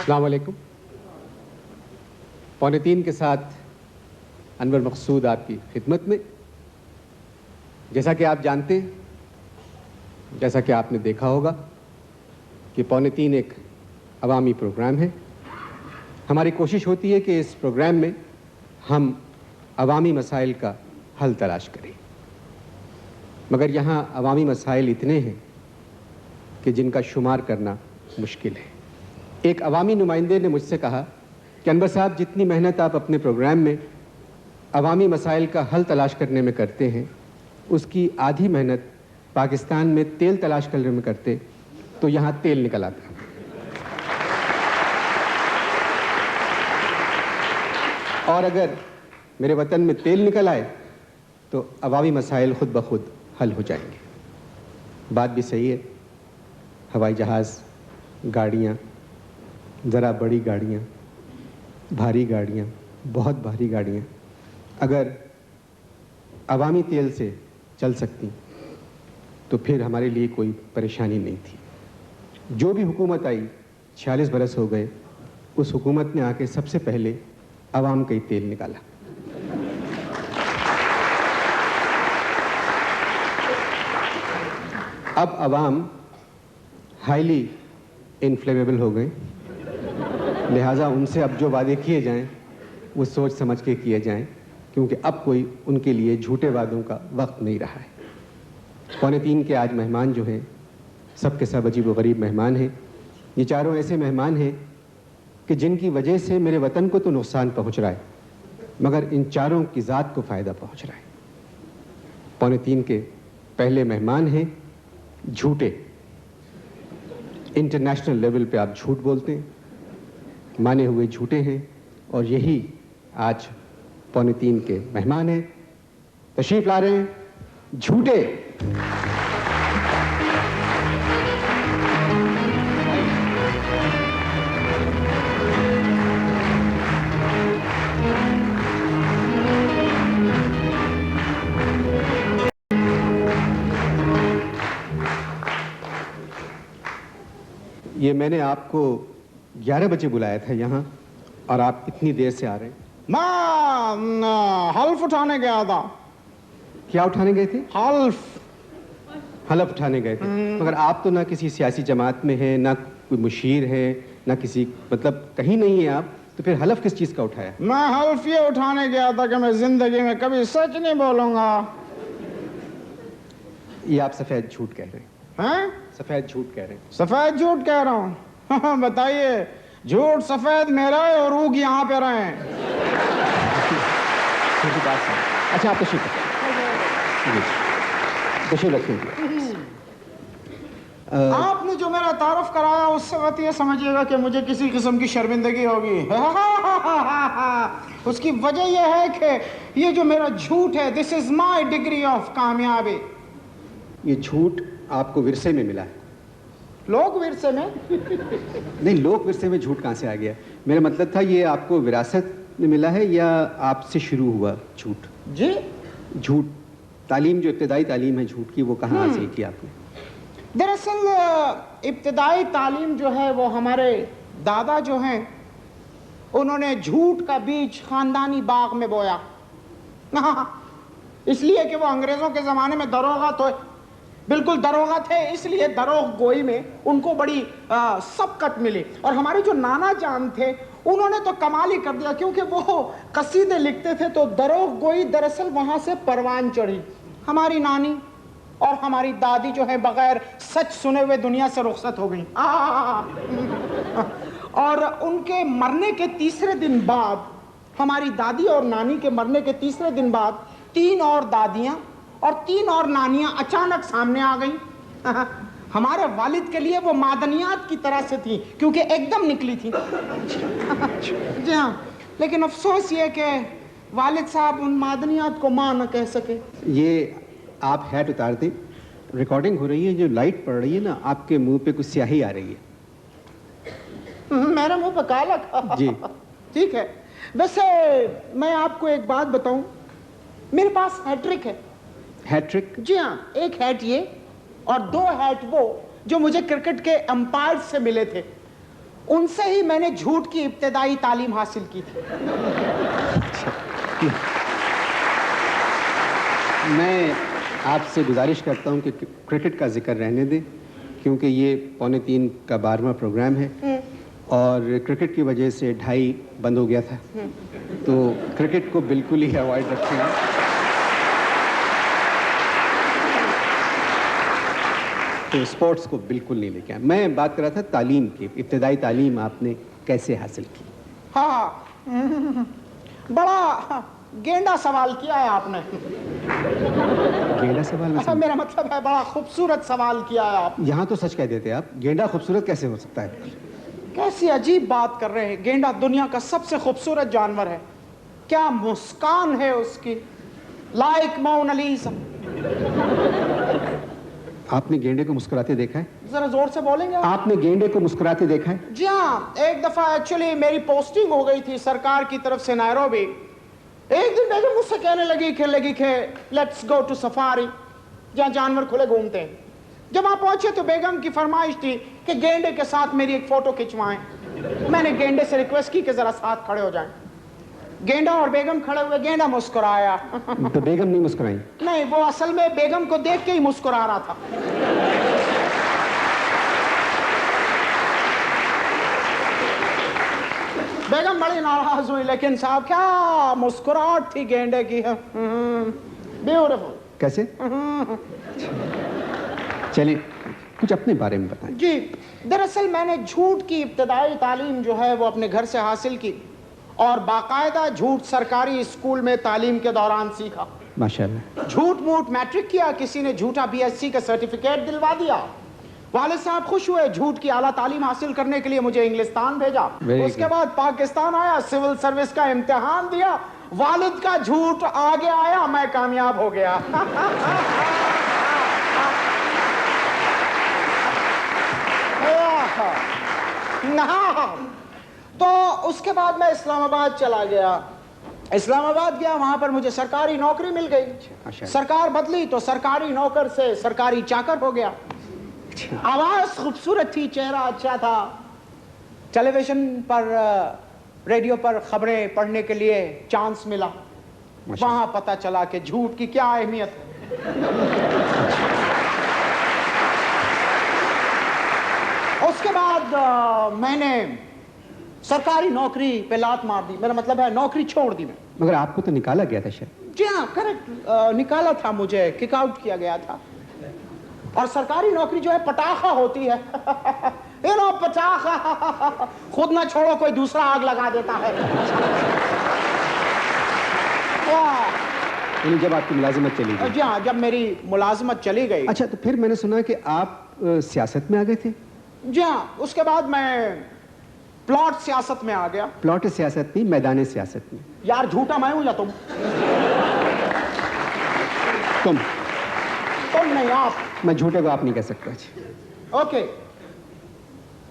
अस्सलाम वालेकुम। 2:45 के साथ अनवर मकसूद आपकी खिदमत में। जैसा कि आप जानते हैं, जैसा कि आपने देखा होगा कि 2:45 एक अवामी प्रोग्राम है। हमारी कोशिश होती है कि इस प्रोग्राम में हम अवामी मसाइल का हल तलाश करें, मगर यहाँ अवामी मसाइल इतने हैं कि जिनका शुमार करना मुश्किल है। एक अवामी नुमाइंदे ने मुझसे कहा कि अनवर साहब, जितनी मेहनत आप अपने प्रोग्राम में अवामी मसाइल का हल तलाश करने में करते हैं, उसकी आधी मेहनत पाकिस्तान में तेल तलाश करने में करते तो यहाँ तेल निकल आता। और अगर मेरे वतन में तेल निकल आए तो अवामी मसाइल खुद ब खुद हल हो जाएंगे। बात भी सही है। हवाई जहाज़, गाड़ियाँ, ज़रा बड़ी गाड़ियाँ, भारी गाड़ियाँ, बहुत भारी गाड़ियाँ अगर अवामी तेल से चल सकती तो फिर हमारे लिए कोई परेशानी नहीं थी। जो भी हुकूमत आई, 46 बरस हो गए, उस हुकूमत ने आके सबसे पहले अवाम का ही तेल निकाला। अब अवाम हाईली इनफ्लेमेबल हो गए, लिहाजा उनसे अब जो वादे किए जाएं वो सोच समझ के किए जाएं, क्योंकि अब कोई उनके लिए झूठे वादों का वक्त नहीं रहा है। 2:45 के आज मेहमान जो हैं, सब के सब अजीब व गरीब मेहमान हैं। ये चारों ऐसे मेहमान हैं कि जिनकी वजह से मेरे वतन को तो नुकसान पहुंच रहा है, मगर इन चारों की ज़ात को फ़ायदा पहुंच रहा है। 2:45 के पहले मेहमान हैं झूठे। इंटरनेशनल लेवल पे आप झूठ बोलते हैं, माने हुए झूठे हैं, और यही आज 2:45 के मेहमान हैं। तशरीफ ला रहे हैं झूठे। ये मैंने आपको 11 बजे बुलाया था यहाँ, और आप इतनी देर से आ रहे हैं। मैं हल्फ उठाने गया था। क्या उठाने गए थे? हल्फ उठाने गए थे। मगर आप तो ना किसी सियासी जमात में हैं, ना कोई मुशीर है, ना किसी, मतलब कहीं नहीं है आप, तो फिर हल्फ किस चीज़ का उठाया? मैं हल्फ ये उठाने गया था कि मैं जिंदगी में कभी सच नहीं बोलूंगा। ये आप सफ़ेद झूठ कह रहे हैं। सफ़ेद झूठ कह रहे हैं। सफेद झूठ कह रहा हूँ। बताइए, झूठ सफेद मेरा है और ऊग यहाँ पे रहे हैं। अच्छा, आप तशरीफ रखिए। आपने जो मेरा तारुफ कराया उससे बात ये समझिएगा कि मुझे किसी किस्म की शर्मिंदगी होगी। उसकी वजह यह है कि ये जो मेरा झूठ है, this is my degree of कामयाबी। ये झूठ आपको विरसे में मिला है। लोक विरसे में? नहीं, लोक विरसे में झूठ कहाँ से आ गया? मेरा मतलब था ये आपको विरासत में मिला है या आपसे शुरू हुआ झूठ? जी, झूठ तालीम, जो इब्तिदाई तालीम है झूठ की, वो कहाँ हासिल की आपने? दरअसल इब्तिदाई तालीम जो है वो हमारे दादा जो हैं उन्होंने झूठ का बीज खानदानी बाग में बोया। इसलिए कि वो अंग्रेजों के ज़माने में दरोगा तो बिल्कुल दरोगा थे, इसलिए दरोग गोई में उनको बड़ी सबकत मिली। और हमारे जो नाना जान थे उन्होंने तो कमाल ही कर दिया, क्योंकि वो कसीदे लिखते थे तो दरोग गोई दरअसल वहाँ से परवान चढ़ी। हमारी नानी और हमारी दादी जो है बगैर सच सुने हुए दुनिया से रुखसत हो गई। और उनके मरने के तीसरे दिन बाद, हमारी दादी और नानी के मरने के तीसरे दिन बाद 3 और दादियाँ और 3 और नानियां अचानक सामने आ गई। हमारे वालिद के लिए वो मादनियात की तरह से थी, क्योंकि एकदम निकली थी। जी हाँ, लेकिन अफसोस ये कि वालिद साहब उन मादनियात को मां न कह सके। ये आप हैट उतार दें, रिकॉर्डिंग हो रही है, जो लाइट पड़ रही है ना, आपके मुंह पे कुछ स्याही आ रही है। मेरे मुंह पे काला जी। ठीक है। वैसे मैं आपको एक बात बताऊं, मेरे पास हैट्रिक है। हैट्रिक? जी हाँ, एक हैट ये और 2 हैट वो जो मुझे क्रिकेट के अंपायर से मिले थे। उनसे ही मैंने झूठ की इब्तिदाई तालीम हासिल की थी। मैं आपसे गुजारिश करता हूं कि क्रिकेट का जिक्र रहने दें, क्योंकि ये 2:45 का 12वां प्रोग्राम है और क्रिकेट की वजह से 2:30 बंद हो गया था, तो क्रिकेट को बिल्कुल ही अवॉइड रखेंगे। तो स्पोर्ट्स को बिल्कुल नहीं लेके आए। मैं बात कर रहा था तालीम की, इब्तिदाई तालीम आपने कैसे हासिल की? हाँ, बड़ा गेंडा सवाल किया है आपने। गेंडा सवाल में मेरा मतलब है बड़ा खूबसूरत सवाल किया है आप। यहाँ तो सच कह देते आप, गेंडा खूबसूरत कैसे हो सकता है? कैसी अजीब बात कर रहे हैं। गेंडा दुनिया का सबसे खूबसूरत जानवर है। क्या मुस्कान है उसकी, लाइक मोनालिसा। आपने गेंडे को मुस्कुराते देखा है? जरा जोर से बोलेंगे आप? आपने गेंडे को मुस्कुराते देखा है? जी हाँ, एक दफा एक्चुअली मेरी पोस्टिंग हो गई थी सरकार की तरफ से नैरोबी। एक दिन बेगम मुझसे कहने लगी कि लेट्स गो टू सफारी, जहाँ जानवर खुले घूमते हैं। जब वहां पहुंचे तो बेगम की फरमाइश थी कि गेंडे के साथ मेरी एक फोटो खिंचवाएं। मैंने गेंडे से रिक्वेस्ट की कि जरा साथ खड़े हो जाएं। गेंडा और बेगम खड़े हुए, गेंडा मुस्कुराया। तो बेगम नहीं मुस्कुराई? नहीं, वो असल में बेगम को देख के ही मुस्कुरा रहा था। बेगम बड़ी नाराज हुई, लेकिन साहब क्या मुस्कुराहट थी गेंडे की। ब्यूटीफुल। कैसे? चलिए कुछ अपने बारे में बताएं। जी, दरअसल मैंने झूठ की इब्तिदाई तालीम जो है वो अपने घर से हासिल की और बाकायदा झूठ सरकारी स्कूल में तालीम के दौरान सीखा। माशाल्लाह। झूठ मूठ मैट्रिक किया, किसी ने झूठा BSc का सर्टिफिकेट दिलवा दिया। वालिद साहब खुश हुए, झूठ की आला तालीम हासिल करने के लिए मुझे इंग्लिस्तान भेजा। उसके बाद पाकिस्तान आया, सिविल सर्विस का इम्तिहान दिया, वालिद का झूठ आगे आया, मैं कामयाब हो गया। तो उसके बाद मैं इस्लामाबाद चला गया। इस्लामाबाद गया, वहां पर मुझे सरकारी नौकरी मिल गई। सरकार बदली तो सरकारी नौकर से सरकारी चाकर हो गया। आवाज खूबसूरत थी, चेहरा अच्छा था। टेलीविजन पर, रेडियो पर खबरें पढ़ने के लिए चांस मिला। वहां पता चला कि झूठ की क्या अहमियत है। उसके बाद मैंने सरकारी नौकरी पे लात मार दी। मेरा मतलब है नौकरी छोड़ दी मैं। मगर आपको तो निकाला गया था शायद? जी हाँ, करेक्ट, निकाला था, मुझे किक आउट किया गया था। और सरकारी नौकरी जो है पटाखा होती है। ये लो पटाखा, खुद ना छोड़ो कोई दूसरा आग लगा देता है। जब आपकी मुलाजिमत चली गई? जी हाँ, जब मेरी मुलाजिमत चली गई। अच्छा, तो फिर मैंने सुना कि आप सियासत में आ गए थे? जी हाँ, उसके बाद मैं प्लॉट सियासत में आ गया। प्लॉट सियासत नहीं, मैदान सियासत में। यार झूठा मैं हूं या तुम? तुम नहीं, आप। मैं झूठे को आप नहीं कह सकता। ओके,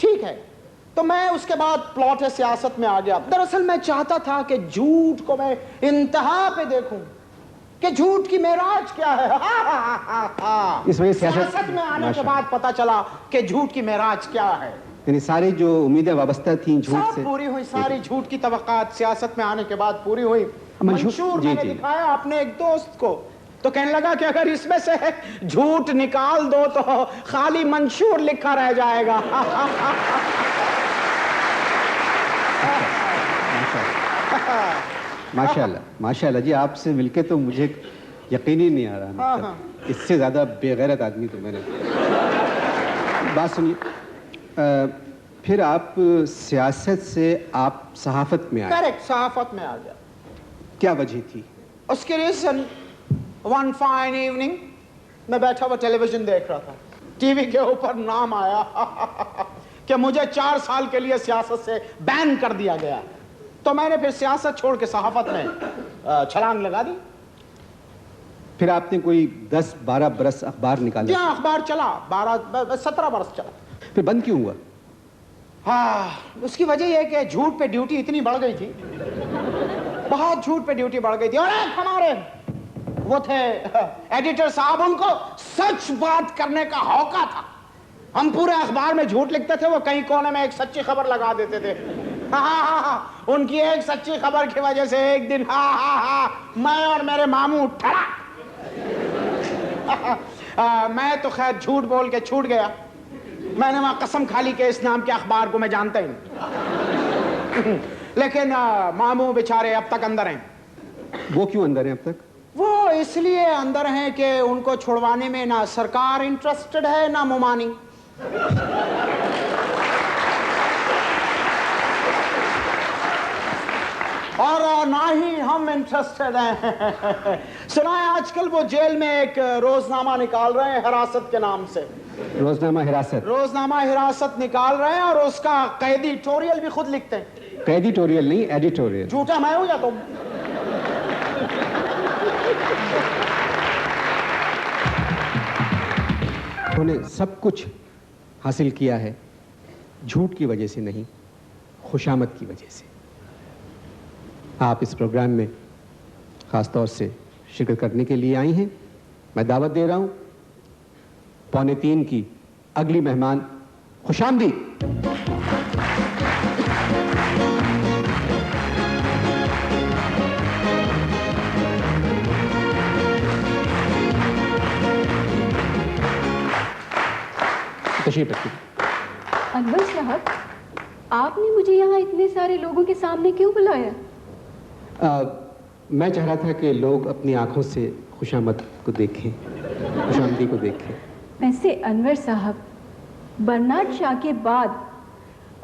ठीक है। तो मैं उसके बाद प्लॉट सियासत में आ गया। दरअसल मैं चाहता था कि झूठ को मैं इंतहा पे देखूं कि झूठ की मेराज क्या है। इस वजह सियासत में आने के बाद पता चला कि झूठ की मेराज क्या है। यानी सारी जो उम्मीदें वाबस्ता थी झूठ से पूरी हुई। सारी झूठ की तवक्कात सियासत में आने के बाद पूरी हुई। मंशूर मैंने दिखाया अपने एक दोस्त को, तो कहने लगा कि अगर इसमें से झूठ निकाल दो तो खाली मंशूर लिखा रह जाएगा। माशाल्लाह, माशाल्लाह जी, आपसे मिलके तो मुझे यकीन ही नहीं आ रहा। मतलब इससे ज्यादा बेगैरत आदमी तो मैंने। बात सुनिए, फिर आप सियासत से आप सहाफत में आए? करेक्ट, सहाफत में आ गया। क्या वजह थी उसके? रीजन, वन फाइन इवनिंग मैं बैठा हुआ टेलीविजन देख रहा था। टीवी के ऊपर नाम आया कि मुझे 4 साल के लिए सियासत से बैन कर दिया गया। तो मैंने फिर सियासत छोड़ के सहाफत में छलांग लगा दी। फिर आपने कोई 10-12 बरस अखबार निकाला? हाँ, अखबार चला, 17 बरस चला। फिर बंद क्यों हुआ? हाँ, उसकी वजह यह कि झूठ पे ड्यूटी इतनी बढ़ गई थी, बहुत झूठ पे ड्यूटी बढ़ गई थी। और एक हमारे वो थे एडिटर साहब, उनको सच बात करने का हौका था। हम पूरे अखबार में झूठ लिखते थे, वो कहीं कोने में एक सच्ची खबर लगा देते थे। हाँ, उनकी एक सच्ची खबर की वजह से एक दिन मैं और मेरे मामू ठड़ा। मैं तो खैर झूठ बोल के छूट गया। मैंने वहां कसम खा ली कि इस नाम के अखबार को मैं जानता ही नहीं। लेकिन मामू बेचारे अब तक अंदर हैं। वो क्यों अंदर हैं अब तक? वो इसलिए अंदर हैं कि उनको छुड़वाने में ना सरकार इंटरेस्टेड है ना मुमानी। और ना ही हम इंटरेस्टेड हैं। सुना है आजकल वो जेल में एक रोजनामा निकाल रहे हैं हिरासत के नाम से। रोजनामा हिरासत? रोजनामा हिरासत निकाल रहे हैं और उसका कैदी टोरियल भी खुद लिखते हैं। कैदी टोरियल नहीं, एडिटोरियल। झूठा मैं हूं या तुम? उन्होंने सब कुछ हासिल किया है झूठ की वजह से नहीं, खुशामद की वजह से। आप इस प्रोग्राम में खास तौर से शिरकत करने के लिए आई हैं। मैं दावत दे रहा हूं 2:45 की अगली मेहमान खुशामदीद। तशरीफ रखिए। अनवर साहब, आपने मुझे यहाँ इतने सारे लोगों के सामने क्यों बुलाया? मैं चाह रहा था कि लोग अपनी आंखों से खुशामद को देखें, खुशामदी को देखें। वैसे अनवर साहब, बर्नार्ड शॉ के बाद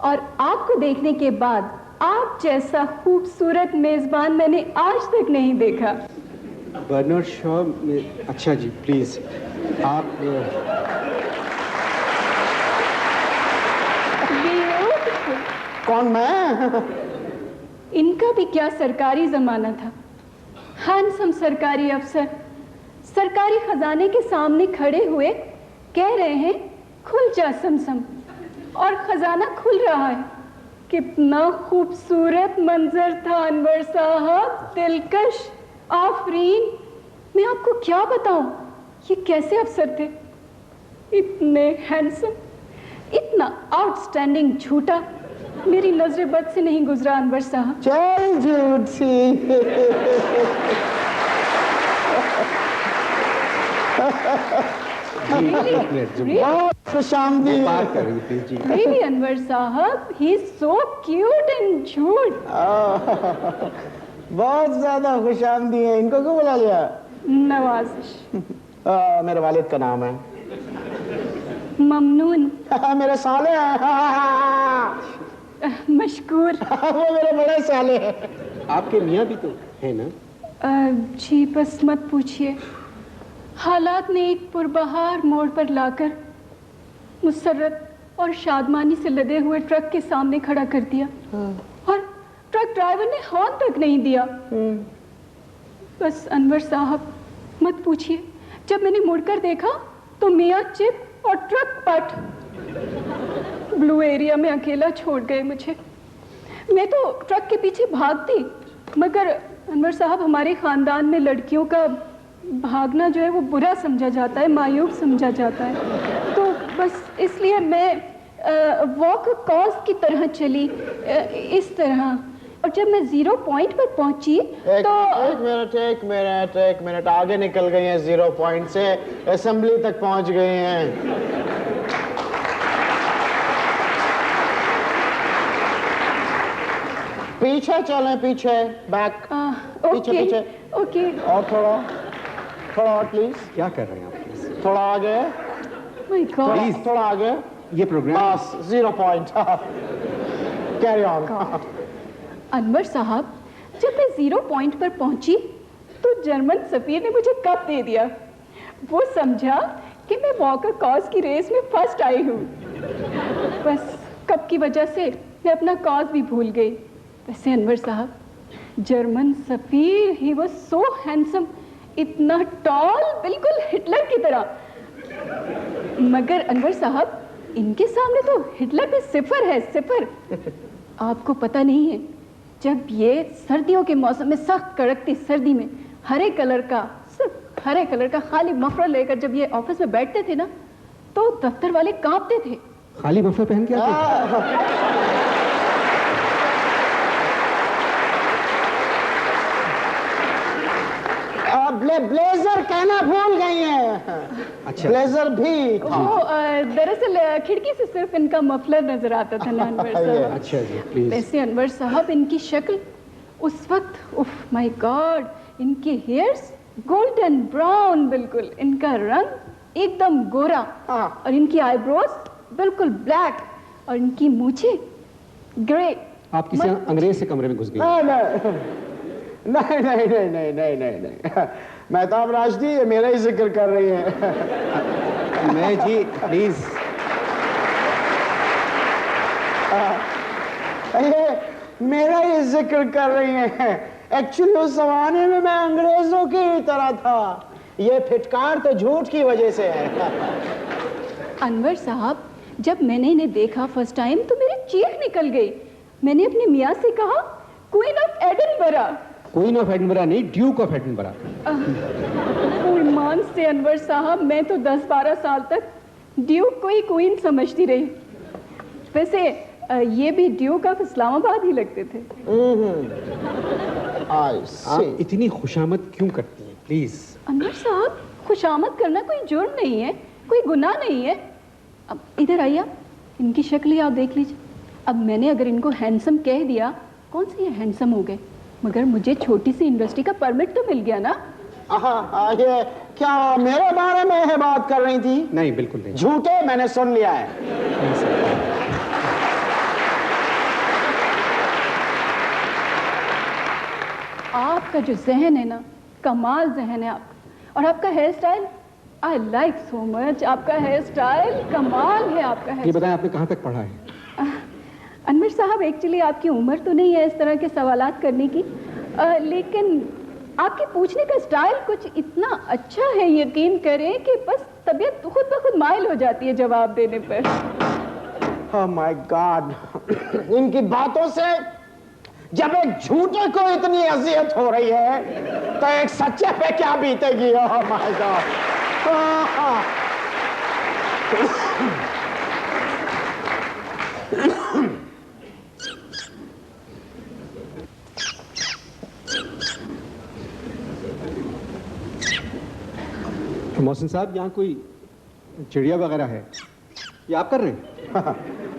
और आपको देखने के बाद आप जैसा खूबसूरत मेजबान मैंने आज तक नहीं देखा। बर्नार्ड शॉ में? अच्छा जी, प्लीज आप कौन? मैं? इनका भी क्या सरकारी जमाना था। हैंडसम सरकारी अफसर सरकारी खजाने के सामने खड़े हुए कह रहे हैं खुल जा समसम, और खजाना खुल रहा है। कितना खूबसूरत मंजर था अनवर साहब, दिलकश, आफरीन। मैं आपको क्या बताऊं, ये कैसे अफसर थे, इतने हैंडसम, इतना आउटस्टैंडिंग झूठा। मेरी नजर बद से नहीं गुजरा अनवर साहब। चल झूठी। बहुत खुशामदी। Really, अनवर साहब, he is so cute and झूठ। बहुत ज्यादा खुशामदी है। इनको क्यों बुला लिया? नवाजिश। मेरे वालिद का नाम है ममनून। मेरे साले हैं। मशकूर। वो मेरे बड़े साले हैं। आपके मियाँ भी तो है ना? जी बस मत पूछिए। हालात ने एक पुरबहार मोड़ पर लाकर मुसर्रत और शादमानी से लदे हुए ट्रक के सामने खड़ा कर दिया, और ट्रक ड्राइवर ने हॉर्न तक नहीं दिया। बस अनवर साहब मत पूछिए, जब मैंने मुड़कर देखा तो मियाँ चिप और ट्रक पट ब्लू एरिया में अकेला छोड़ गए मुझे। मैं तो ट्रक के पीछे भागती, मगर अनवर साहब हमारे खानदान में लड़कियों का भागना जो है वो बुरा समझा जाता है, मायूब समझा जाता है। तो बस इसलिए मैं वॉक कॉज की तरह चली, इस तरह। और जब मैं 0 पॉइंट पर पहुंची तो एक मिनट आगे निकल गई हैं 0 पॉइंट से, असेंबली तक पहुंच गई हैं। पीछे चलें, पीछे, बैक, पीछे पीछे। ओके। और थोड़ा और प्लीज। क्या कर रहे हैं आप? थोड़ा आगे। My God. प्लीज थोड़ा आगे। ये प्रोग्राम बस 0 पॉइंट। Carry on. अनवर साहब, जब मैं 0 पॉइंट पर पहुंची तो जर्मन सफीर ने मुझे कप दे दिया। वो समझा कि मैं वॉकर कॉज की रेस में फर्स्ट आई हूँ। बस कप की वजह से मैं अपना कॉज भी भूल गई। वैसे अनवर साहब, जर्मन सफीर, ही वाज सो हैंडसम, इतना टॉल, बिल्कुल हिटलर की तरह। मगर अनवर साहब, इनके सामने तो हिटलर भी सिफर है, सिफर। आपको पता नहीं है, जब ये सर्दियों के मौसम में, सख्त कड़कती सर्दी में, हरे कलर का, सिर्फ हरे कलर का खाली मफलर लेकर जब ये ऑफिस में बैठते थे ना, तो दफ्तर वाले कांपते थे। खाली मफलर पहन के आते? ब्लेजर कहना भूल गई हैं। अच्छा। ब्लेजर भी था। वो दरअसल खिड़की से सिर्फ इनका मफलर नजर आता था ना अनवर साहब। अच्छा जी, प्लीज। वैसे अनवर साहब इनकी शक्ल उस वक्त, उफ माय गॉड, इनके हेयर्स गोल्डन ब्राउन बिल्कुल, इनका रंग एकदम गोरा, हाँ। और इनकी आईब्रोज बिल्कुल ब्लैक, और इनकी मूछें ग्रे। आप किसी अंग्रेज से कमरे में घुस गए? नहीं नहीं नहीं नहीं नहीं नहीं नहीं, मेहताब राशदी ये मेरा ही जिक्र कर रही है। मैं जी प्लीज। ये मेरा ही जिक्र कर रही हैं। एक्चुअली उस जमाने में मैं अंग्रेजों की ही तरह था। ये फिटकार तो झूठ की वजह से है। अनवर साहब, जब मैंने इन्हें देखा फर्स्ट टाइम तो मेरी चीख निकल गई। मैंने अपने मियाँ से कहा, queen of Edinburgh. Queen of Edinburgh नहीं, ड्यूक ऑफ एडिनबरा। ईमान से अनवर साहब, मैं तो 10-12 साल तक ड्यूक को ही क्वीन समझती रही। वैसे ये भी ड्यूक ऑफ इस्लामाबाद ही लगते थे। आप इतनी खुशामद क्यों करती हैं? प्लीज। अनवर साहब, खुशामद करना कोई जुर्म नहीं है, कोई गुनाह नहीं है। अब इधर आइए, आप इनकी शक्ल ही आप देख लीजिए। अब मैंने अगर इनको हैंडसम कह दिया, कौन से ये हैंडसम हो गए, मगर मुझे छोटी सी इंडस्ट्री का परमिट तो मिल गया ना। ये क्या मेरे बारे में है बात कर रही थी? नहीं, बिल्कुल नहीं। झूठे, मैंने सुन लिया है। आपका जो जहन है ना, कमाल जहन है आपका, और आपका hair style I like so much. आपका हेयर स्टाइल कमाल है। आपका ये हेयर बताएं, आपने कहाँ तक पढ़ा है? अनवर साहब, एक्चुअली आपकी उम्र तो नहीं है इस तरह के सवालात करने की, लेकिन आपके पूछने का स्टाइल कुछ इतना अच्छा है, यकीन करें कि बस तबीयत खुद ब खुद माइल हो जाती है जवाब देने पर। Oh my God! इनकी बातों से जब एक झूठे को इतनी अजियत हो रही है तो एक सच्चे पे क्या बीतेगी? Oh my God! मोहसिन साहब, यहाँ कोई चिड़िया वगैरह है? ये आप कर रहे हैं?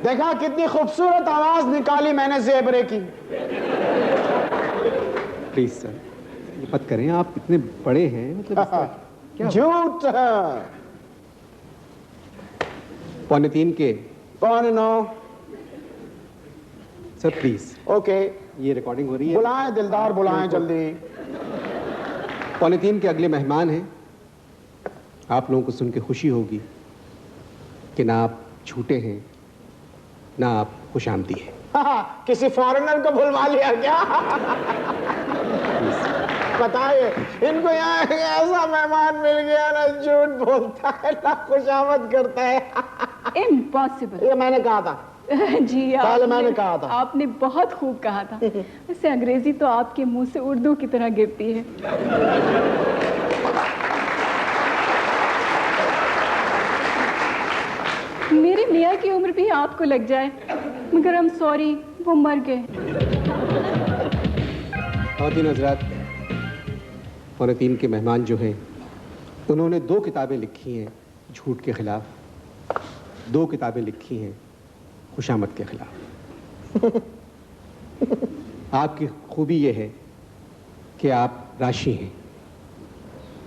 देखा कितनी खूबसूरत आवाज निकाली मैंने ज़ेबरे की। प्लीज सर, ये मत करें, आप इतने बड़े हैं, मतलब क्या? झूठ। 2:45 के। 9:45। Sir please. ओके, ये रिकॉर्डिंग हो रही है। बुलाएं दिलदार, बुलाएं जल्दी। 2:45 के अगले मेहमान हैं। आप लोगों को सुन के खुशी होगी कि ना आप झूठे हैं, ना आप खुशामदी हैं। किसी फॉरेनर को भुलवा लिया क्या? बताइए, इनको यहाँ ऐसा मेहमान मिल गया ना झूठ बोलता है ना खुशामद करता है। इम्पॉसिबल। ये मैंने कहा था। जी, पहले मैंने कहा था। आपने बहुत खूब कहा था। वैसे अंग्रेजी तो आपके मुंह से उर्दू की तरह गिरती है। मेरे मियाँ की उम्र भी आपको लग जाए, मगर I'm सॉरी, वो मर गए। ख़वातीन हज़रात, 2:45 के मेहमान जो हैं, उन्होंने 2 किताबें लिखी हैं झूठ के खिलाफ, 2 किताबें लिखी हैं खुशामद के खिलाफ। आपकी खूबी ये है कि आप राशि हैं,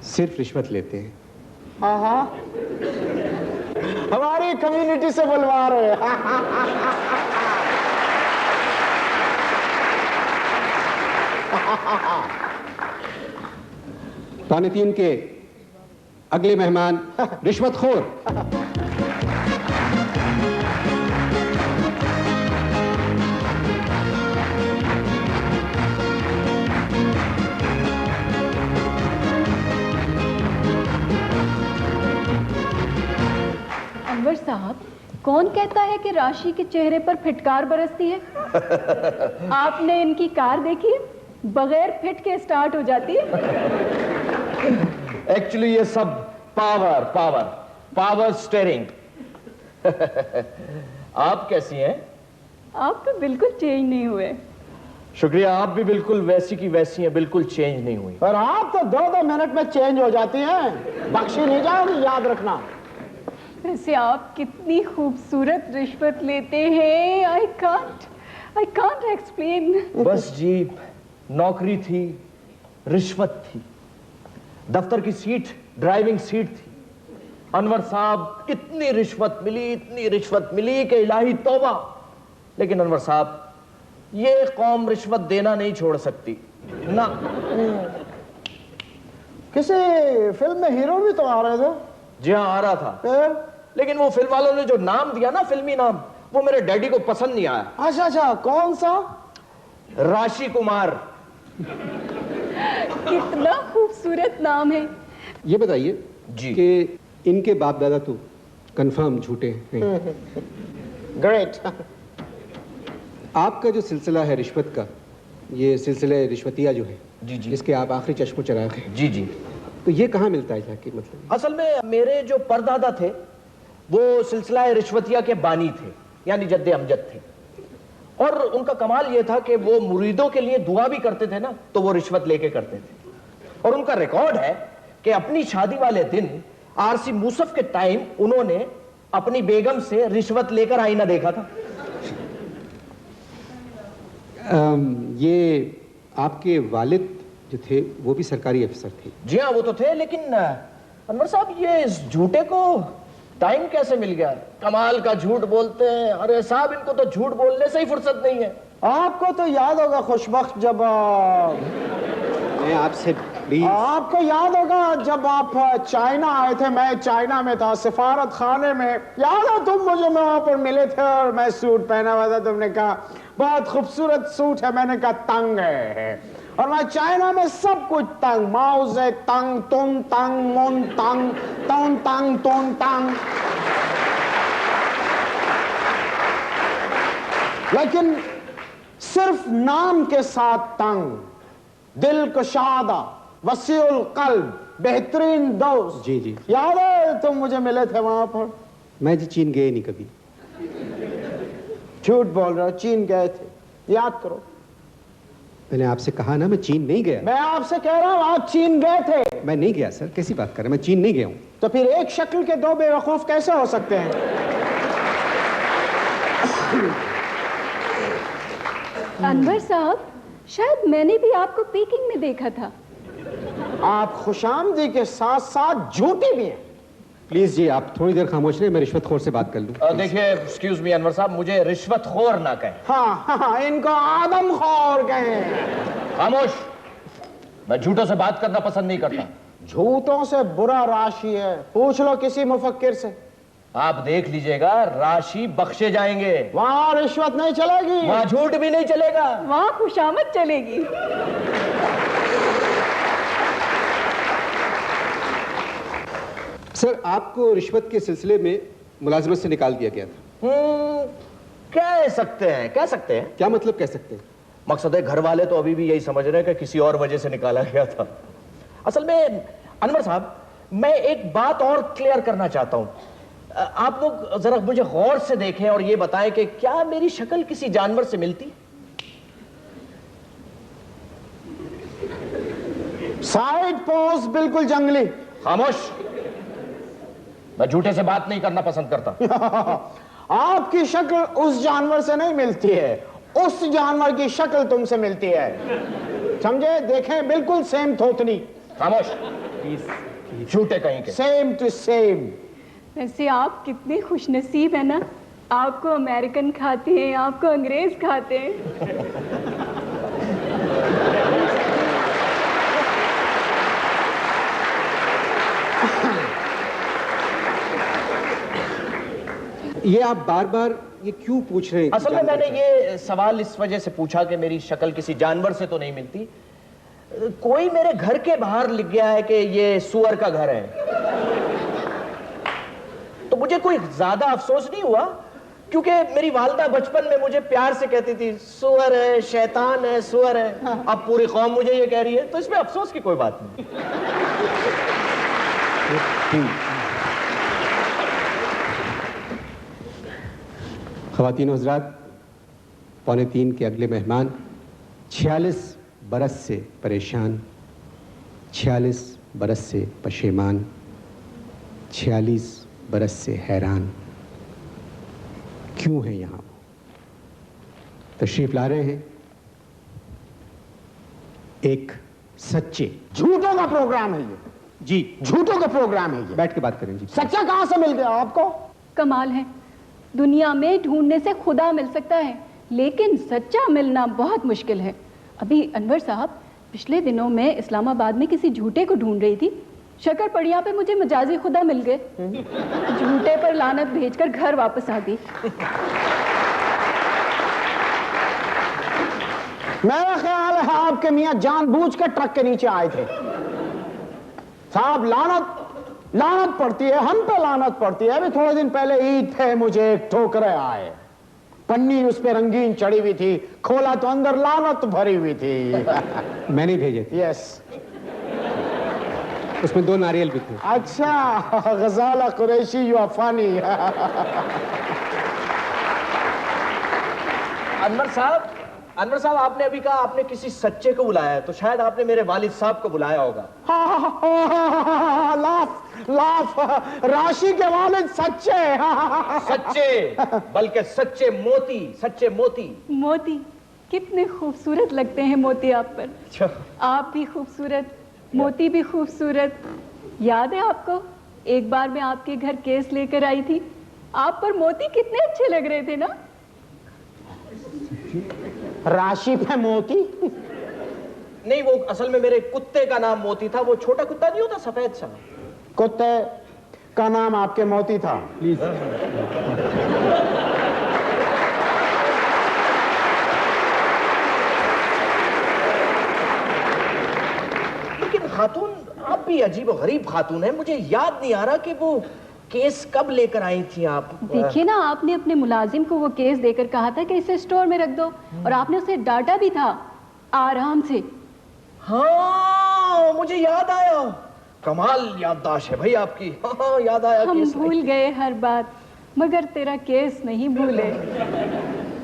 सिर्फ रिश्वत लेते हैं। हाँ, हमारी कम्युनिटी से बुलवा रहे हैं। 2:45 के अगले मेहमान रिश्वतखोर। अनवर साहब, कौन कहता है कि राशि के चेहरे पर फिटकार बरसती है? आपने इनकी कार देखी है? बगैर फिट के स्टार्ट हो जाती है। एक्चुअली ये सब पावर पावर पावर स्टेयरिंग। आप कैसी हैं? आप तो बिल्कुल चेंज नहीं हुए। शुक्रिया, आप भी बिल्कुल वैसी की वैसी हैं, बिल्कुल चेंज नहीं हुई। पर आप तो 2-2 मिनट में चेंज हो जाती हैं, बख्शी नहीं जाओगी, याद रखना। वैसे आप कितनी खूबसूरत रिश्वत लेते हैं। I can't explain. बस जी, नौकरी थी, रिश्वत थी, दफ्तर की सीट ड्राइविंग सीट थी। अनवर साहब, इतनी रिश्वत मिली कि इलाही तौबा। लेकिन अनवर साहब, ये कौम रिश्वत देना नहीं छोड़ सकती ना। किसी फिल्म में हीरो भी तो आ रहे थे। जी हाँ, आ रहा था, फिर? लेकिन वो फिल्म वालों ने जो नाम दिया ना, फिल्मी नाम, वो मेरे डैडी को पसंद नहीं आया। अच्छा, कौन सा? राशि कुमार। कितना खूबसूरत नाम है। ये बताइए जी कि इनके बाप दादा तो कंफर्म झूठे हैं। ग्रेट। आपका जो सिलसिला है रिश्वत का, ये सिलसिला रिश्वतिया जो है, जी जी जिसके आप आखिरी चश्मो चराग हैं, जी जी। तो ये कहाँ मिलता है जाके? मतलब असल में मेरे जो परदादा थे वो सिलसिला रिश्वतिया के बानी थे, यानी जद्दे अमजद थे। और उनका कमाल ये था कि वो मुरीदों के लिए दुआ भी करते थे ना, तो वो रिश्वत लेके करते थे। और उनका रिकॉर्ड है कि अपनी शादी वाले दिन आरसी मूसफ के टाइम उन्होंने अपनी बेगम से रिश्वत लेकर आईना देखा था। ये आपके वालिद जो थे वो भी सरकारी अफसर थे? जी हाँ, वो तो थे, लेकिन अनवर साहब, ये इस झूठे को टाइम कैसे मिल गया? कमाल का झूठ बोलते हैं। अरे साहब, इनको तो झूठ बोलने से ही फुर्सत नहीं है। आपको तो याद होगा खुशबख्त, जब मैं आपसे आपको याद होगा जब आप चाइना आए थे, मैं चाइना में था, सिफारत खाने में। याद है तुम मुझे वहां पर मिले थे और मैं सूट पहना हुआ था। तुमने कहा बहुत खूबसूरत सूट है, मैंने कहा तंग है। और मैं चाइना में सब कुछ तंग, माओ से तंग, तुम तंग, मुन तंग, तुम तंग, तुम तंग। लेकिन सिर्फ नाम के साथ तंग, दिल कुशादा, वसीउल कल्ब, बेहतरीन दोस्त। जी जी। याद है तुम मुझे मिले थे वहां पर? मैं जी चीन गए नहीं कभी। झूठ बोल रहे हो, चीन गए थे, याद करो। मैंने आपसे कहा ना, मैं चीन नहीं गया। मैं आपसे कह रहा हूं आप चीन गए थे। मैं नहीं गया सर, कैसी बात कर रहे हैं? मैं चीन नहीं गया हूं। तो फिर एक शक्ल के दो बेवकूफ कैसे हो सकते हैं? अनवर साहब, शायद मैंने भी आपको पीकिंग में देखा था। आप खुशामदी के साथ साथ झूठी भी हैं। प्लीज जी, आप थोड़ी देर खामोश रहे, मैं रिश्वतखोर से बात कर लूं। देखिए, एक्सक्यूज मी अनवर साहब, मुझे रिश्वतखोर ना कहें। हाँ, इनको आदमखोर कहें। खामोश। मैं झूठों से बात करना पसंद नहीं करता। झूठों से बुरा राशि है, पूछ लो किसी मुफक्किर से। आप देख लीजिएगा, राशि बख्शे जाएंगे। वहां रिश्वत नहीं चलेगी, वहां झूठ भी नहीं चलेगा, वहां खुशामद चलेगी। सर, आपको रिश्वत के सिलसिले में मुलाजमत से निकाल दिया गया था। कह सकते हैं। क्या मतलब कह सकते हैं? मकसद है, घर वाले तो अभी भी यही समझ रहे हैं कि किसी और वजह से निकाला गया था। असल में अनवर साहब, मैं एक बात और क्लियर करना चाहता हूं। आप लोग जरा मुझे गौर से देखें और ये बताएं कि क्या मेरी शक्ल किसी जानवर से मिलती? साइड पोज बिल्कुल जंगली। खामोश। मैं झूठे से बात नहीं करना पसंद करता। आपकी शक्ल उस जानवर से नहीं मिलती है, उस जानवर की शक्ल तुमसे मिलती है। समझे? देखें, बिल्कुल सेम थोतनी। खामोश। झूठे कहीं के। Same to same. वैसे आप कितने खुशनसीब है ना, आपको अमेरिकन खाते हैं, आपको अंग्रेज खाते हैं। ये आप बार बार ये क्यों पूछ रहे हैं? असल में मैंने ये सवाल इस वजह से पूछा कि मेरी शक्ल किसी जानवर से तो नहीं मिलती। कोई मेरे घर के बाहर लिख गया है कि ये सुअर का घर है, तो मुझे कोई ज्यादा अफसोस नहीं हुआ, क्योंकि मेरी वालिदा बचपन में मुझे प्यार से कहती थी, सुअर है, शैतान है, सुअर है। अब पूरी कौम मुझे ये कह रही है, तो इसमें अफसोस की कोई बात नहीं। ख़वातीन हज़रात, 2:45 के अगले मेहमान 46 बरस से परेशान, 46 बरस से पशेमान, 46 बरस से हैरान, क्यों है यहाँ? तशरीफ ला रहे हैं एक सच्चे, झूठों का प्रोग्राम है ये, जी झूठों का प्रोग्राम है ये। बैठ के बात करें जी। सच्चा कहां से मिल गया आपको? कमाल है, दुनिया में ढूंढने से खुदा मिल सकता है, लेकिन सच्चा मिलना बहुत मुश्किल है। अभी अनवर साहब पिछले दिनों में इस्लामाबाद में किसी झूठे को ढूंढ रही थी, शक्कर पड़िया पे मुझे मजाजी खुदा मिल गए, झूठे पर लानत भेजकर घर वापस आ गई। मेरा ख्याल है आपके मियां जानबूझकर ट्रक के नीचे आए थे। साहब, लानत पड़ती है, हम पे लानत पड़ती है। अभी थोड़े दिन पहले ईद थे, मुझे एक ठोकरे आए, पन्नी उस पे रंगीन चढ़ी हुई थी, खोला तो अंदर लानत भरी हुई थी। मैंने भेजे थे, यस। उसमें 2 नारियल भी थे। अच्छा, Ghazala Qureshi, you are funny. Anwar साहब आपने अभी कहा आपने किसी सच्चे को बुलाया है, तो शायद आपने मेरे वालिद साहब को बुलाया होगा। लाफ, राशि के वालिद सच्चे। सच्चे, बल्कि सच्चे मोती। मोती, कितने खूबसूरत लगते हैं मोती आप पर। आप भी खूबसूरत, मोती भी खूबसूरत। याद है आपको, एक बार मैं आपके घर केस लेकर आई थी, आप पर मोती कितने अच्छे लग रहे थे ना। राशि पे मोती? नहीं, वो असल में मेरे कुत्ते का नाम मोती था। वो छोटा कुत्ता नहीं होता, सफेद सा। कुत्ते का नाम आपके मोती था? प्लीज। लेकिन खातून, आप भी अजीब और गरीब खातून है। मुझे याद नहीं आ रहा कि वो केस कब लेकर आई थी आप। देखिए ना, आपने अपने मुलाजिम को वो केस देकर कहा था कि इसे स्टोर में रख दो, और आपने उसे डांटा भी था आराम से। हाँ, मुझे याद आया। कमाल याददाश्त है भाई आपकी। हाँ, याद आया। हम भूल गए हर बात, मगर तेरा केस नहीं भूले।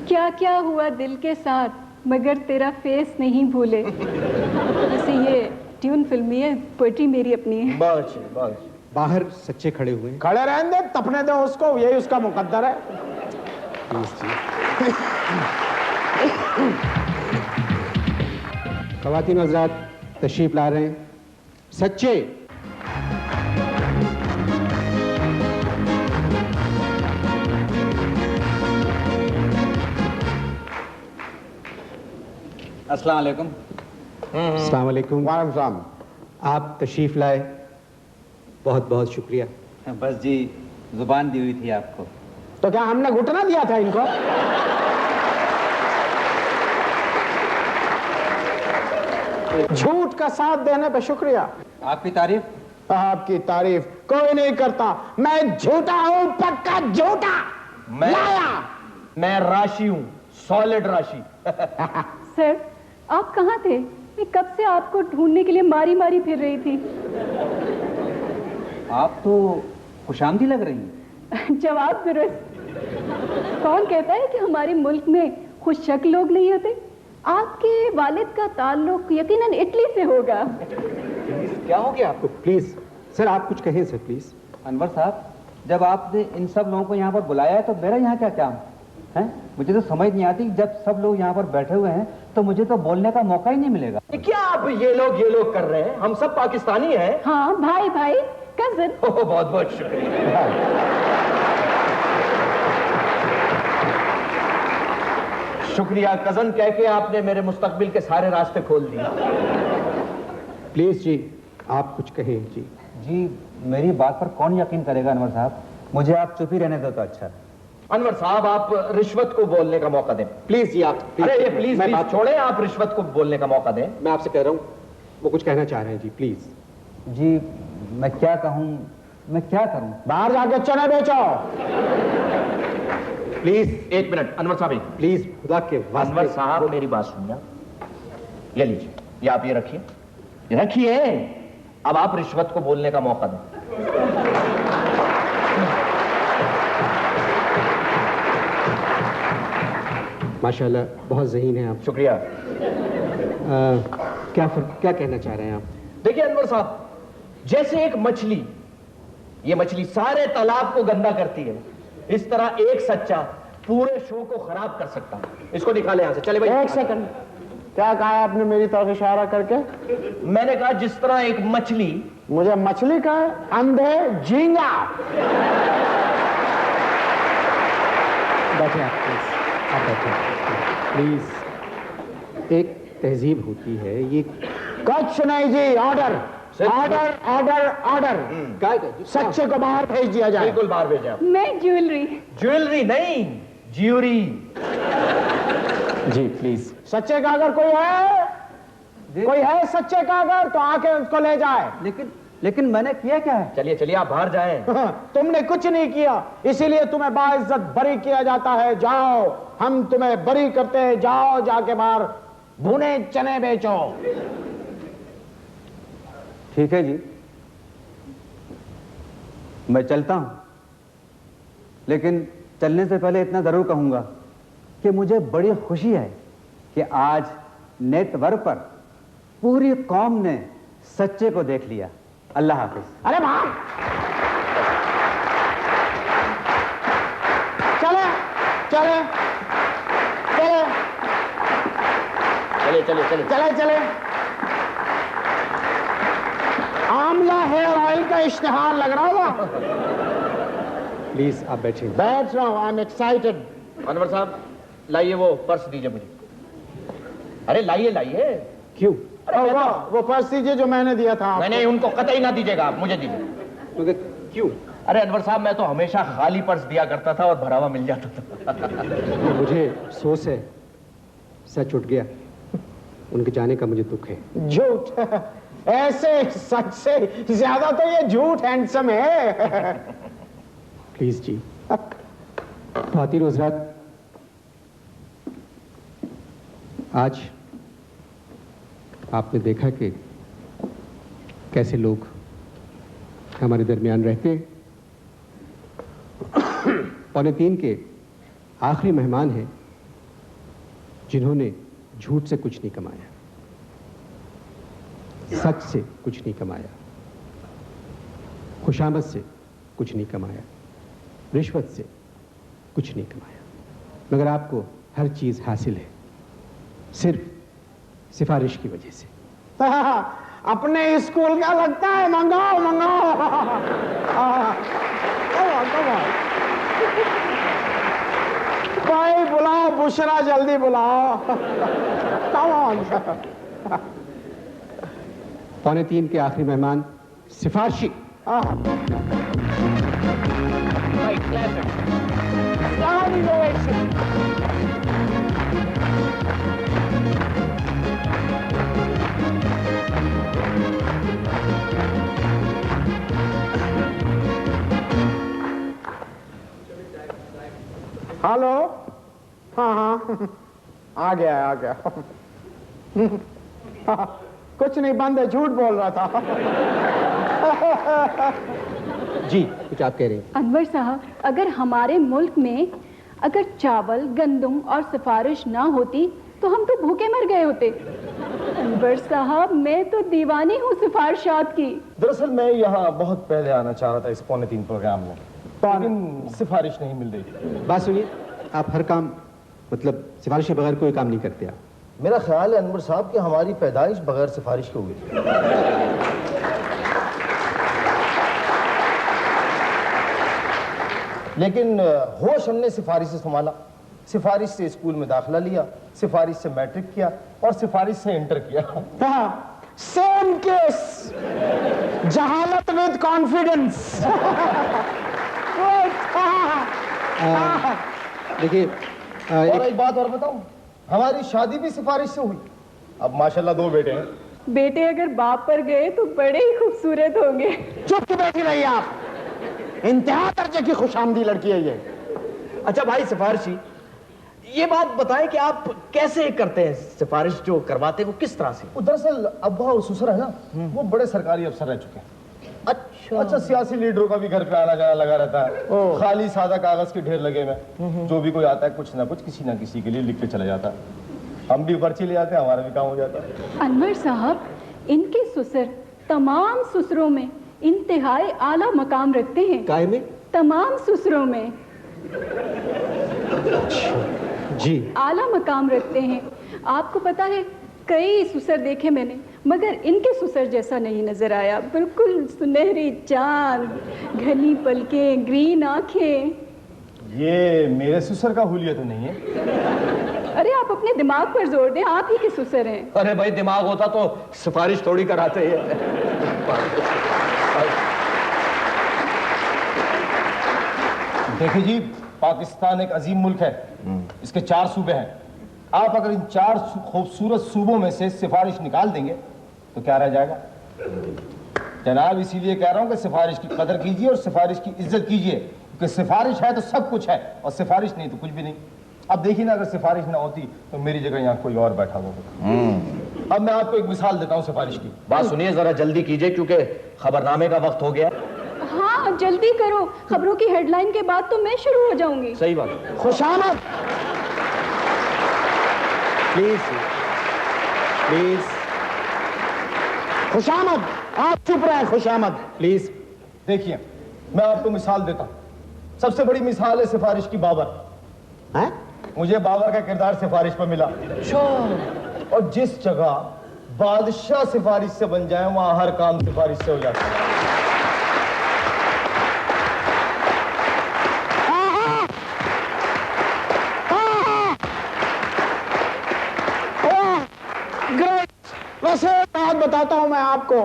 क्या क्या हुआ दिल के साथ, मगर तेरा फेस नहीं भूले। वैसे ये ट्यून फिल्मी है, पोएट्री मेरी अपनी है। बस बाहर सच्चे खड़े हुए हैं। खड़े रहने दे, तपने दो उसको, यही उसका मुकद्दर है। ख़वातीन हज़रात, तशरीफ ला रहे हैं सच्चे। अस्सलाम वालेकुम। अस्सलाम वालेकुम। वालेकुम सलाम। आप तशरीफ लाए, बहुत बहुत शुक्रिया। बस जी, जुबान दी हुई थी आपको। तो क्या हमने घुटना दिया था इनको? झूठ का साथ देने पे शुक्रिया। आपकी तारीफ? आपकी तारीफ कोई नहीं करता। मैं झूठा हूं, पक्का झूठा। मैं राशि हूं, सॉलिड राशि। सर, आप कहाँ थे? मैं कब से आपको ढूंढने के लिए मारी मारी फिर रही थी। आप तो खुशामदी लग रही हैं। जवाब दुरुस्त। कौन कहता है कि हमारे मुल्क में खुशशक लोग नहीं होते? आपके वालिद का ताल्लुक यकीनन इटली से होगा। क्या हो गया आपको? प्लीज सर, आप कुछ कहें सर, प्लीज। अनवर साहब, जब आपने इन सब लोगों को यहाँ पर बुलाया है, तो मेरा यहाँ क्या काम है? मुझे तो समझ नहीं आती, जब सब लोग यहाँ पर बैठे हुए हैं तो मुझे तो बोलने का मौका ही नहीं मिलेगा। क्या आप ये लोग कर रहे हैं? हम सब पाकिस्तानी हैं। हाँ, भाई कजन। बहुत बहुत शुक्रिया। शुक्रिया कजन कह के आपने मेरे मुस्तकबिल के सारे रास्ते खोल दिए। प्लीज जी, आप कुछ कहें जी। जी, मेरी बात पर कौन यकीन करेगा अनवर साहब? मुझे आप चुप ही रहने दो तो अच्छा। अनवर साहब, आप रिश्वत को बोलने का मौका दें प्लीज जी। आप अरे ये प्लीज छोड़े, आप रिश्वत को बोलने का मौका दें। मैं आपसे कह रहा हूँ, वो कुछ कहना चाह रहे हैं जी, प्लीज। जी, मैं क्या कहूँ, मैं क्या करूँ? बाहर जाके चने बेचो। प्लीज एक मिनट अनवर साहब, प्लीज, खुदा के वास्ते। अनवर साहब मेरी बात सुनिए। ये लीजिए, ये आप ये रखिए। अब आप रिश्वत को बोलने का मौका दें। माशाल्लाह बहुत ज़हीन हैं आप। शुक्रिया। क्या कहना चाह रहे हैं आप? देखिए अनवर साहब, जैसे एक मछली, ये मछली सारे तालाब को गंदा करती है, इस तरह एक सच्चा पूरे शो को खराब कर सकता है। इसको निकाले यहां से। चले भाई। एक सेकंड, क्या कहा आपने मेरी तरफ इशारा करके? मैंने कहा जिस तरह एक मछली। मुझे मछली का अंधे झींगा। बैठे आप प्लीज, आप बैठे प्लीज। एक तहजीब होती है ये। कुछ नहीं जी, ऑर्डर ऑर्डर ऑर्डर ऑर्डर। सच्चे को बाहर भेज दिया जाए। बिल्कुल बाहर भेजें आप। मैं ज्वेलरी। ज्वेलरी नहीं, ज्यूरी। जी प्लीज। सच्चे का अगर कोई है सच्चे का अगर, तो आके उसको ले जाए। लेकिन मैंने किया क्या है? चलिए चलिए आप बाहर जाएं। तुमने कुछ नहीं किया, इसीलिए तुम्हें बाइज्जत बरी किया जाता है। जाओ, हम तुम्हें बरी करते हैं। जाओ, जाके बाहर भुने चने बेचो। ठीक है जी, मैं चलता हूं, लेकिन चलने से पहले इतना जरूर कहूंगा कि मुझे बड़ी खुशी है कि आज नेटवर्क पर पूरी कौम ने सच्चे को देख लिया। अल्लाह हाफिज। अरे भाग, चले चले चले चले चले चले। चले चले। आमला हेयर ऑयल का इश्तिहार लग रहा था। प्लीज आप बैठिए। बैठ रहा हूं, आई एम एक्साइटेड। अनवर साहब लाइए वो पर्स दीजिए मुझे। अरे लाइए लाइए। क्यों? अरे वो पर्स दीजिए जो मैंने दिया था। मैंने उनको कतई ना दीजिएगा, आप मुझे दीजिए। तो क्यों? अरे अनवर साहब, मैं तो हमेशा खाली पर्स दिया करता था और भरा हुआ मिल जाता था। मुझे अफसोस है, सच उठ गया। उनके जाने का मुझे दुख है। झूठ, ऐसे सच से ज्यादा तो ये झूठ हैंडसम है। प्लीज जी। ख्वातीन और हज़रात, आज आपने देखा कि कैसे लोग हमारे दरमियान रहते हैं। 2:45 के आखिरी मेहमान हैं जिन्होंने झूठ से कुछ नहीं कमाया, सच से कुछ नहीं कमाया, खुशामद से कुछ नहीं कमाया, रिश्वत से कुछ नहीं कमाया, मगर आपको हर चीज हासिल है सिर्फ सिफारिश की वजह से। अपने स्कूल का लगता है। मंगाओ मंगाओ। कोई बुलाओ, बुशरा जल्दी बुलाओ। Come on. 2:45 के आखिरी मेहमान सिफारशी। हेलो। हाँ हाँ, आ गया। कुछ नहीं, बंद है, झूठ बोल रहा था। जी कुछ आप कह रहे हैं? अनवर साहब, अगर हमारे मुल्क में अगर चावल, गंदम और सिफारिश ना होती तो हम तो भूखे मर गए होते। अनवर साहब, मैं तो दीवानी हूँ सिफारिशात की। दरअसल मैं यहाँ बहुत पहले आना चाह रहा था इस 2:45 प्रोग्राम में, लेकिन सिफारिश नहीं मिल रही। बात सुनिए, आप हर काम मतलब सिफारिश के बगैर कोई काम नहीं करते आप। मेरा ख्याल है अनवर साहब कि हमारी पैदाइश बगैर सिफारिश के हुई। लेकिन होश हमने सिफारिश से संभाला, सिफारिश से स्कूल में दाखिला लिया, सिफारिश से मैट्रिक किया और सिफारिश से इंटर किया। सेम केस, जहालत विद कॉन्फिडेंस। देखिए और एक बात और बताऊं, हमारी शादी भी सिफारिश से हुई। अब माशाल्लाह 2 बेटे हैं। बेटे अगर बाप पर गए तो बड़े ही खूबसूरत होंगे। चुप बैठी रहिए आप, इंतहा दर्जे की खुशामदी लड़की है ये। अच्छा भाई सिफारिशी, ये बात बताएं कि आप कैसे करते हैं सिफारिश जो करवाते हैं, वो किस तरह से? वो दरअसल अब्बा और ससुर है ना, वो बड़े सरकारी अफसर रह चुके हैं। अच्छा, सियासी लीडरों का भी घर पे आना जाना लगा रहता है, खाली सादा कागज के ढेर लगे में, जो भी कोई आता है कुछ ना कुछ किसी ना किसी के लिए लिख के चला जाता है। हम भी पर्ची ले आते हैं, हमारा भी काम हो जाता है। अनवर साहब, इनके ससुर तमाम ससुरों में इंतहाई आला मकाम रखते हैं। काय में? तमाम ससुरों में जी आला मकाम रखते हैं। आपको पता है, कई ससुर देखे मैंने, मगर इनके ससुर जैसा नहीं नजर आया। बिल्कुल सुनहरी चांद, घनी पलकें, ग्रीन आंखें। ये मेरे ससुर का हुलिया तो नहीं है? अरे आप अपने दिमाग पर जोर दें, आप ही के ससुर हैं। अरे भाई, दिमाग होता तो सिफारिश थोड़ी कराते हैं। देखिए जी, पाकिस्तान एक अजीम मुल्क है, इसके 4 सूबे हैं। आप अगर इन 4 खूबसूरत सूबों में से सिफारिश निकाल देंगे तो क्या रह जाएगा? जनाब, इसीलिए कह रहा हूं कि सिफारिश की कदर कीजिए और सिफारिश की इज्जत कीजिए, क्योंकि सिफारिश है तो सब कुछ है और सिफारिश नहीं तो कुछ भी नहीं। अब देखिए ना, अगर सिफारिश ना होती तो मेरी जगह यहाँ कोई और बैठा होगा। अब मैं आपको एक मिसाल देता हूँ सिफारिश की। बात सुनिए, जरा जल्दी कीजिए क्योंकि खबरनामे का वक्त हो गया। हाँ, जल्दी करो, खबरों की हेडलाइन के बाद तो मैं शुरू हो जाऊंगी। सही बात। खुशामद, प्लीज प्लीज खुशामद, आप चुप रहे। खुशामद प्लीज। देखिए, मैं आपको मिसाल देता हूँ। सबसे बड़ी मिसाल है सिफारिश की बाबर। हैं? मुझे बाबर का किरदार सिफारिश पर मिला। और जिस जगह बादशाह सिफारिश से बन जाए, वहां हर काम सिफारिश से हो जाता है। वैसे बात बताता हूं मैं आपको।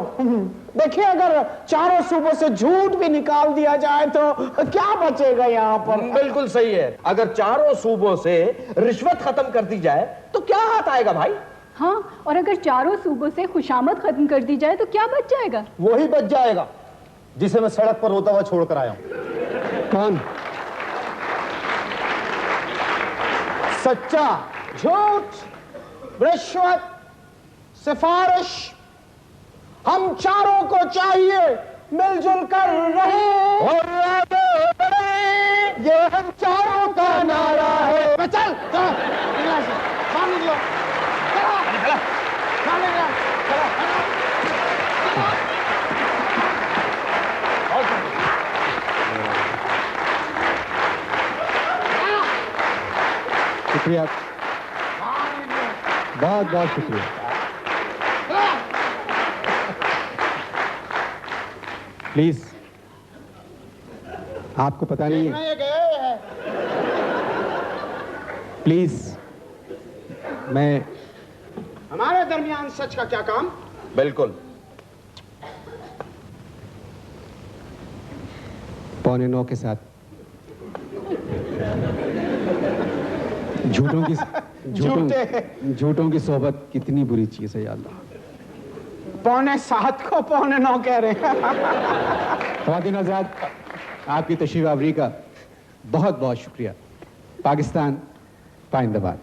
देखिए, अगर चारों सूबों से झूठ भी निकाल दिया जाए तो क्या बचेगा यहाँ पर? बिल्कुल सही है। अगर चारों सूबों से रिश्वत खत्म कर दी जाए तो क्या हाथ आएगा भाई? हाँ, और अगर चारों सूबों से खुशामद खत्म कर दी जाए तो क्या बच जाएगा? वही बच जाएगा जिसे मैं सड़क पर रोता हुआ छोड़कर आया हूं। कौन? सच्चा, झूठ, रिश्वत, सिफारिश, हम चारों को चाहिए मिलजुल कर रहे और आगे बढ़े, ये हम चारों का नारा है। चल चल, पानी लो, चला, पानी लो, शुक्रिया, बहुत बहुत शुक्रिया। प्लीज, आपको पता नहीं है? प्लीज, मैं हमारे दरमियान सच का क्या काम? बिल्कुल। 8:45 के साथ झूठों की सोहबत कितनी बुरी चीज है, या अल्लाह। 7:45 को 8:45 कह रहे हैं। ख्वातीन हज़रात, आपकी तशरीफ आवरी का बहुत बहुत शुक्रिया। पाकिस्तान पाइंदाबाद।